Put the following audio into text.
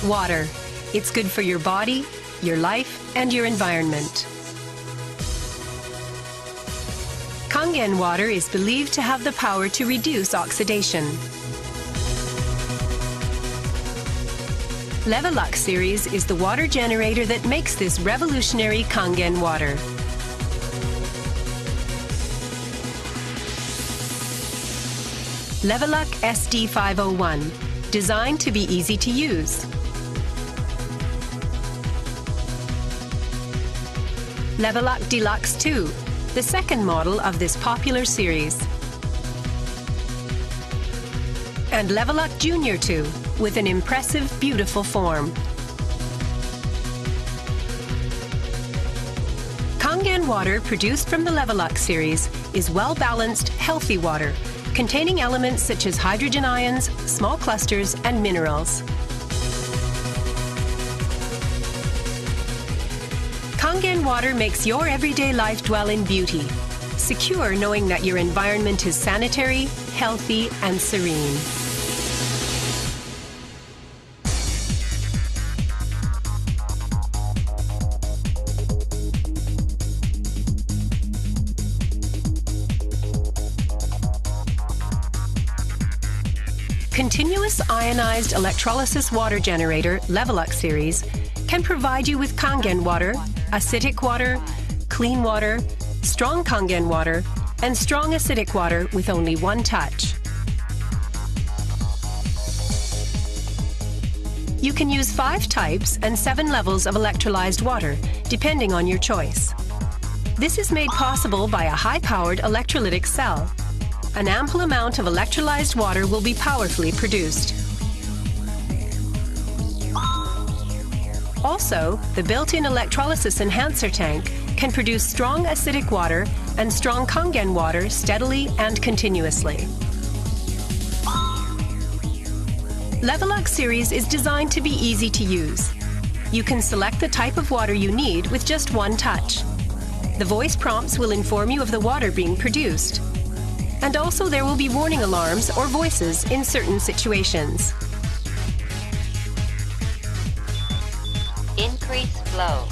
Water. It's good for your body, your life, and your environment. Kangen water is believed to have the power to reduce oxidation. Levelux series is the water generator that makes this revolutionary Kangen water. Levelux SD501, designed to be easy to use. Levelux Deluxe 2, the second model of this popular series. And Levelux Junior 2, with an impressive, beautiful form. Kangen water produced from the Levelux series is well-balanced, healthy water, containing elements such as hydrogen ions, small clusters, and minerals. Kangen water makes your everyday life dwell in beauty, secure knowing that your environment is sanitary, healthy, and serene. Continuous ionized electrolysis water generator Levelux series can provide you with Kangen water, acidic water, clean water, strong Kangen water, and strong acidic water with only one touch. You can use 5 types and 7 levels of electrolyzed water, depending on your choice. This is made possible by a high-powered electrolytic cell. An ample amount of electrolyzed water will be powerfully produced. Also, the built-in electrolysis enhancer tank can produce strong acidic water and strong Kangen water steadily and continuously. Levelux series is designed to be easy to use. You can select the type of water you need with just one touch. The voice prompts will inform you of the water being produced. And also there will be warning alarms or voices in certain situations. Increase flow.